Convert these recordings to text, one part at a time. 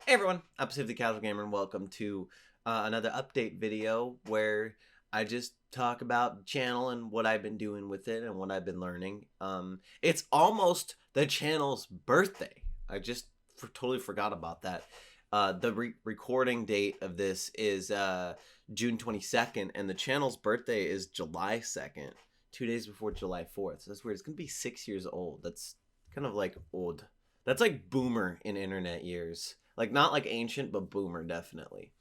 Hey everyone, I'm Steve the Casual Gamer, and welcome to another update video where I just talk about the channel and what I've been doing with it and what I've been learning. It's almost the channel's birthday. I just totally forgot about that. The recording date of this is June 22nd, and the channel's birthday is July 2nd, 2 days before July 4th. So that's weird. It's going to be 6 years old. That's kind of like old. That's like boomer in internet years. Like, not like ancient, but boomer, definitely.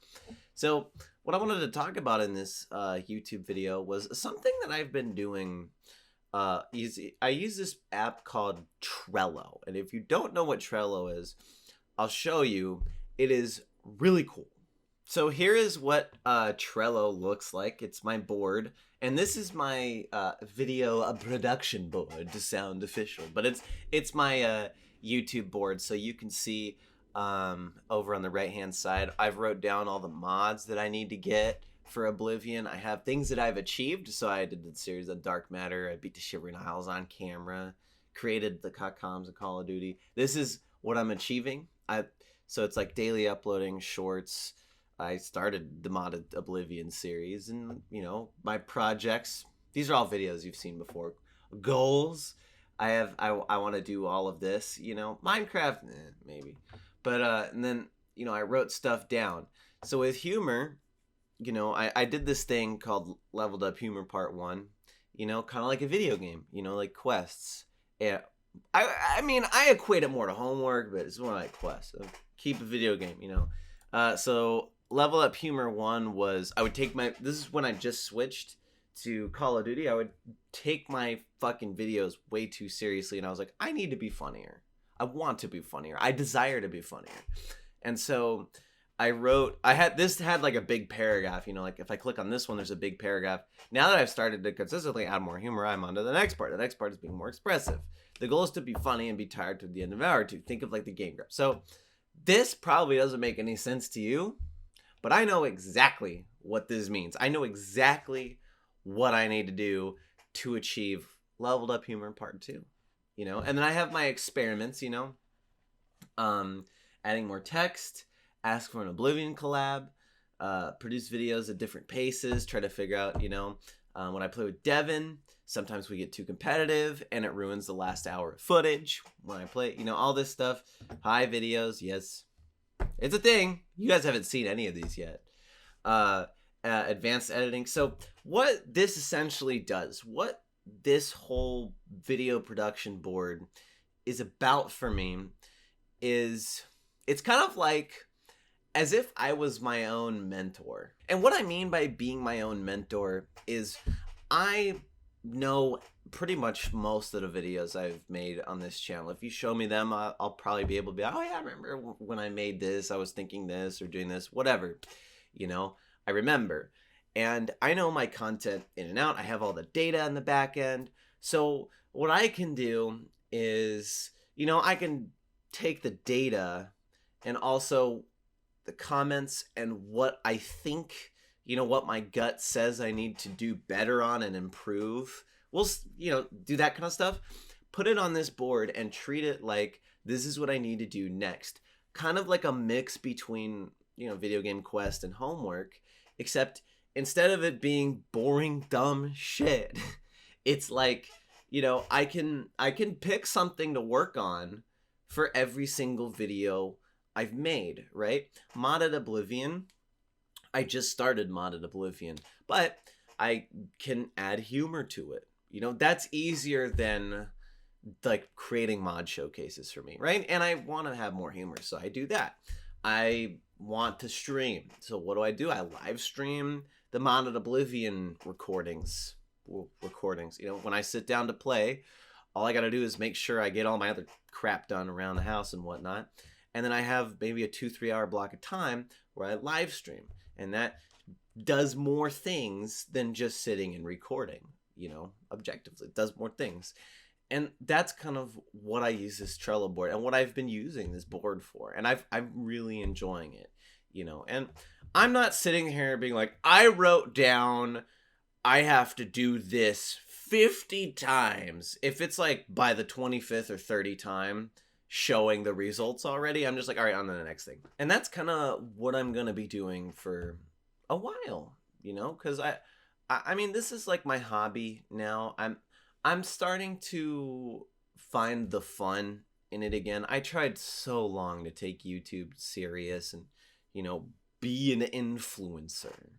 So, what I wanted to talk about in this YouTube video was something that I've been doing. I use this app called Trello. And if you don't know what Trello is, I'll show you. It is really cool. So, here is what Trello looks like. It's my board. And this is my video production board to sound official. But it's my YouTube board, so you can see over on the right hand side I've wrote down all the mods that I need to get for Oblivion. I have things that I've achieved. So I did the series of Dark Matter, I beat the Shivering Isles on camera, created the Coms of Call of Duty. This is what I'm achieving. So it's like daily uploading shorts. I started the modded Oblivion series, and my projects, these are all videos you've seen before. Goals, I want to do all of this, Minecraft, maybe. But and then, I wrote stuff down. So with humor, I did this thing called Leveled Up Humor Part 1, kind of like a video game, like quests. Yeah. I mean, I equate it more to homework, but it's more like quests. So keep a video game, So Level Up Humor 1 was, I would take this is when I just switched to Call of Duty. I would take my fucking videos way too seriously, and I was like, I need to be funnier. I want to be funnier. I desire to be funnier. And so this had like a big paragraph, like if I click on this one, there's a big paragraph. Now that I've started to consistently add more humor, I'm on to the next part. The next part is being more expressive. The goal is to be funny and be tired to the end of an hour or two. Think of like the game graph. So this probably doesn't make any sense to you, but I know exactly what this means. I know exactly what I need to do to achieve Leveled Up Humor Part 2. And then I have my experiments, adding more text, ask for an Oblivion collab, produce videos at different paces, try to figure out, when I play with Devin, sometimes we get too competitive and it ruins the last hour of footage when I play, all this stuff. High videos, yes, it's a thing. You guys haven't seen any of these yet. Advanced editing. So what this essentially does, what this whole video production board is about for me is, it's kind of like as if I was my own mentor. And what I mean by being my own mentor is I know pretty much most of the videos I've made on this channel. If you show me them, I'll probably be able to be like, oh yeah, I remember when I made this, I was thinking this or doing this, whatever, I remember. And I know my content in and out. I have all the data in the back end. So what I can do is, I can take the data and also the comments and what I think, what my gut says I need to do better on and improve. We'll, do that kind of stuff. Put it on this board and treat it like this is what I need to do next. Kind of like a mix between, video game quest and homework, except instead of it being boring, dumb shit, it's like, I can pick something to work on for every single video I've made, right? Modded Oblivion, I just started Modded Oblivion, but I can add humor to it. That's easier than like creating mod showcases for me, right? And I want to have more humor, so I do that. I want to stream, so what do? I live stream the Modded Oblivion recordings. When I sit down to play, all I gotta do is make sure I get all my other crap done around the house and whatnot, and then I have maybe a 2-3 hour block of time where I live stream, and that does more things than just sitting and recording. Objectively, it does more things. And that's kind of what I use this Trello board and what I've been using this board for, and I'm really enjoying it. And I'm not sitting here being like, I wrote down I have to do this 50 times. If it's like by the 25th or 30th time, showing the results already. I'm just like, all right, on to the next thing. And that's kind of what I'm going to be doing for a while, you know, cuz I mean, this is like my hobby now. I'm starting to find the fun in it again. I tried so long to take YouTube serious and, you know, be an influencer.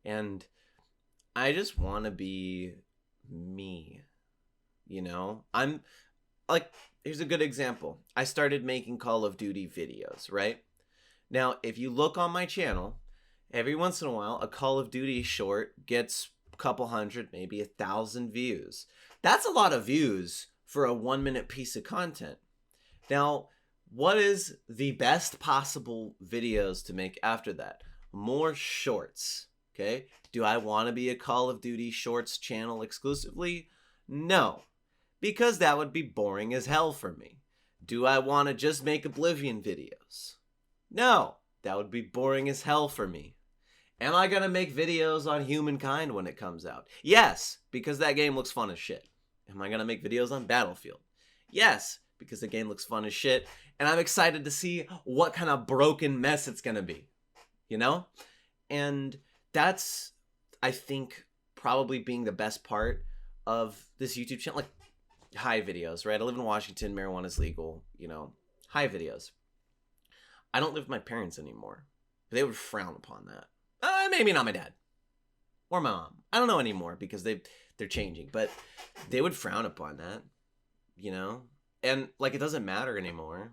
And I just want to be me, you know? I'm like, here's a good example. I started making Call of Duty videos, right? Now, if you look on my channel, every once in a while, a Call of Duty short gets a couple hundred, maybe 1,000 views. That's a lot of views for a 1-minute piece of content. Now, what is the best possible videos to make after that? More shorts, okay? Do I want to be a Call of Duty shorts channel exclusively? No, because that would be boring as hell for me. Do I want to just make Oblivion videos? No, that would be boring as hell for me. Am I going to make videos on Humankind when it comes out? Yes, because that game looks fun as shit. Am I going to make videos on Battlefield? Yes, because the game looks fun as shit. And I'm excited to see what kind of broken mess it's going to be. You know? And that's, I think, probably being the best part of this YouTube channel. Like, high videos, right? I live in Washington. Marijuana's legal. You know? High videos. I don't live with my parents anymore. They would frown upon that. Maybe not my dad. Or my mom. I don't know anymore because they're changing. But they would frown upon that. You know? And, like, it doesn't matter anymore.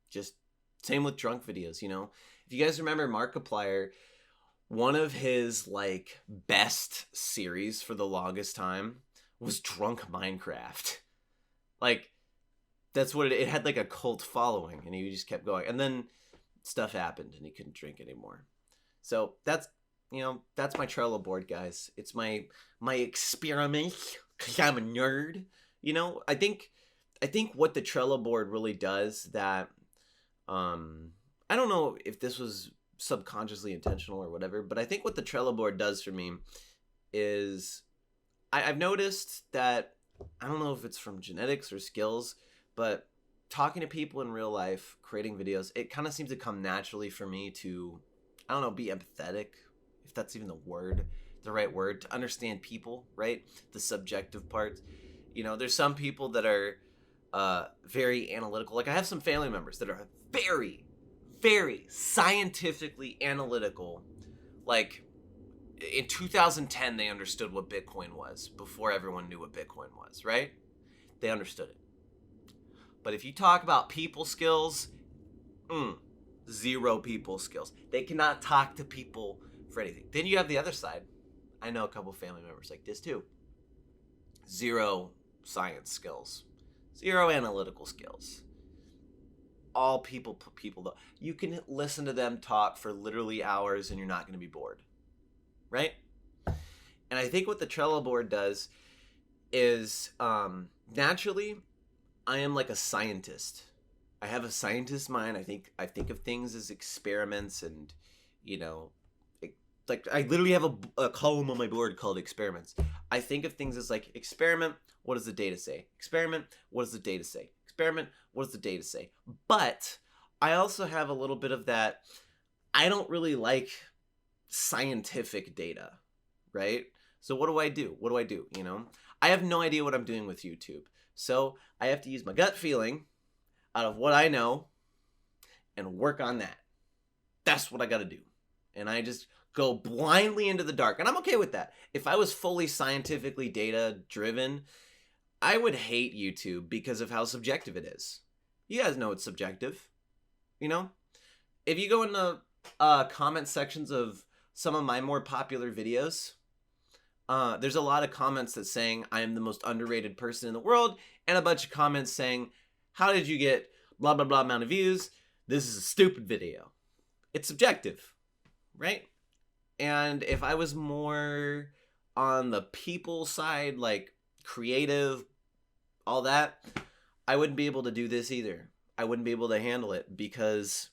Just, same with drunk videos, you know? If you guys remember Markiplier, one of his, like, best series for the longest time was Drunk Minecraft. Like, that's what it had, like, a cult following, and he just kept going. And then stuff happened, and he couldn't drink anymore. So, that's, you know, that's my Trello board, guys. It's my experiment, because I'm a nerd. You know, I think what the Trello board really does that, I don't know if this was subconsciously intentional or whatever, but I think what the Trello board does for me is I've noticed that, I don't know if it's from genetics or skills, but talking to people in real life, creating videos, it kind of seems to come naturally for me to, I don't know, be empathetic, if that's even the right word, to understand people, right? The subjective parts. You know, there's some people that are very analytical. Like, I have some family members that are very, very scientifically analytical. Like, in 2010, they understood what Bitcoin was before everyone knew what Bitcoin was, right? They understood it. But if you talk about people skills, zero people skills. They cannot talk to people for anything. Then you have the other side. I know a couple family members like this too. Zero science skills. Zero analytical skills. All people though. You can listen to them talk for literally hours and you're not going to be bored. Right? And I think what the Trello board does is, naturally, I am like a scientist. I have a scientist mind. I think of things as experiments, and, you know, like, I literally have a column on my board called experiments. I think of things as like, experiment, what does the data say? Experiment, what does the data say? Experiment, what does the data say? But I also have a little bit of that, I don't really like scientific data, right? So what do I do? You know, I have no idea what I'm doing with YouTube. So I have to use my gut feeling out of what I know and work on that. That's what I got to do. And I just go blindly into the dark. And I'm okay with that. If I was fully scientifically data driven, I would hate YouTube because of how subjective it is. You guys know it's subjective. You know? If you go in the comment sections of some of my more popular videos, there's a lot of comments that saying I am the most underrated person in the world, and a bunch of comments saying, how did you get blah, blah, blah amount of views? This is a stupid video. It's subjective, right? And if I was more on the people side, like creative, all that, I wouldn't be able to do this either. I wouldn't be able to handle it because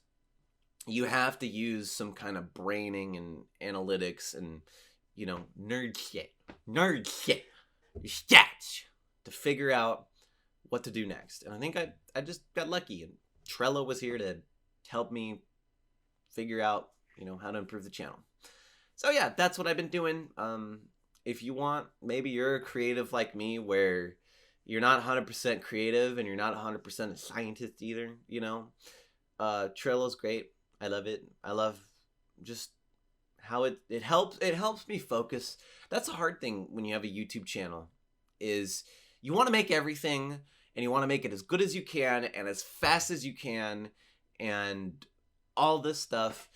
you have to use some kind of braining and analytics and, you know, nerd shit, stats to figure out what to do next. And I think I just got lucky, and Trello was here to help me figure out, how to improve the channel. So yeah, that's what I've been doing. If you want, maybe you're a creative like me where you're not 100% creative and you're not 100% a scientist either, Trello's great. I love it. I love just how it helps me focus. That's a hard thing when you have a YouTube channel, is you want to make everything and you want to make it as good as you can and as fast as you can and all this stuff,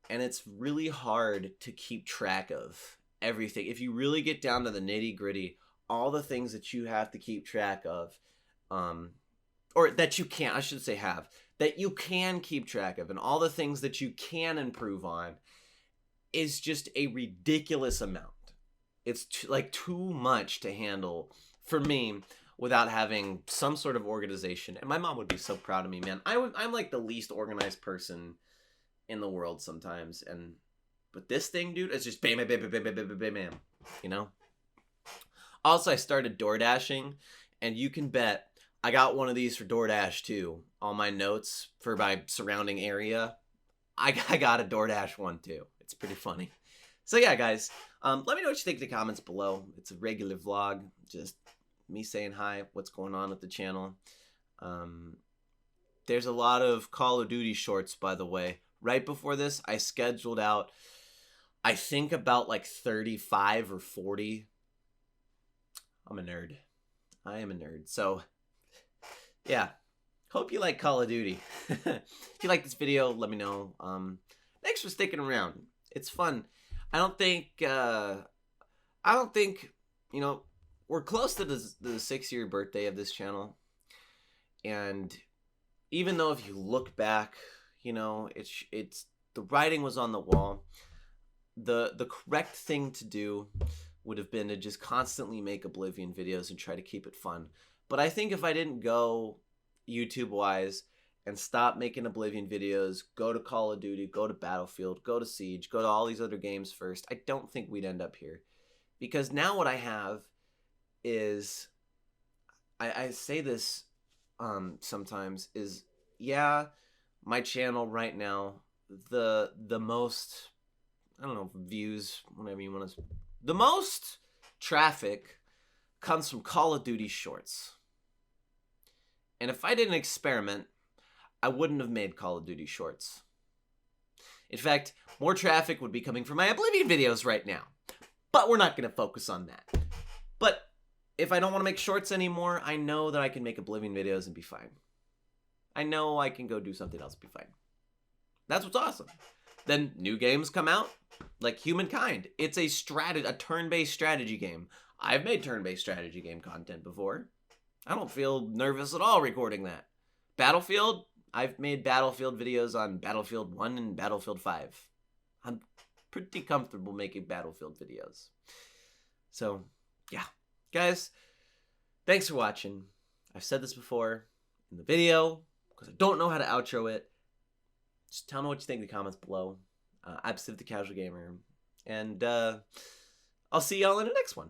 and it's really hard to keep track of everything. If you really get down to the nitty-gritty, all the things that you have to keep track of, or that you can't, I should say that you can keep track of, and all the things that you can improve on, is just a ridiculous amount. It's too much to handle for me without having some sort of organization. And my mom would be so proud of me, man. I'm like the least organized person in the world sometimes, but this thing, dude, it's just bam, bam, bam, bam, bam, bam, bam, bam. Also, I started door dashing, and you can bet I got one of these for DoorDash too. All my notes for my surrounding area, I got a DoorDash one too. It's pretty funny. So yeah, guys, let me know what you think in the comments below. It's a regular vlog, just me saying hi, what's going on with the channel. There's a lot of Call of Duty shorts, by the way. Right before this, I scheduled out, I think, about like 35 or 40. I'm a nerd. I am a nerd. So yeah, hope you like Call of Duty. If you like this video, let me know. Thanks for sticking around. It's fun. I don't think we're close to the 6-year birthday of this channel, and even though if you look back, it's the writing was on the wall. The correct thing to do would have been to just constantly make Oblivion videos and try to keep it fun. But I think if I didn't go YouTube wise and stop making Oblivion videos, go to Call of Duty, go to Battlefield, go to Siege, go to all these other games first, I don't think we'd end up here. Because now what I have is, I say this sometimes, is, yeah, my channel right now, the most, I don't know, views, whatever you want to, the most traffic comes from Call of Duty shorts. And if I didn't experiment, I wouldn't have made Call of Duty shorts. In fact, more traffic would be coming from my Oblivion videos right now. But we're not going to focus on that. But if I don't want to make shorts anymore, I know that I can make Oblivion videos and be fine. I know I can go do something else and be fine. That's what's awesome. Then new games come out, like Humankind. It's a turn-based strategy game. I've made turn-based strategy game content before. I don't feel nervous at all recording that. Battlefield, I've made Battlefield videos on Battlefield 1 and Battlefield 5. I'm pretty comfortable making Battlefield videos. So, yeah. Guys, thanks for watching. I've said this before in the video, because I don't know how to outro it. Just tell me what you think in the comments below. I'm Civ the Casual Gamer, and I'll see y'all in the next one.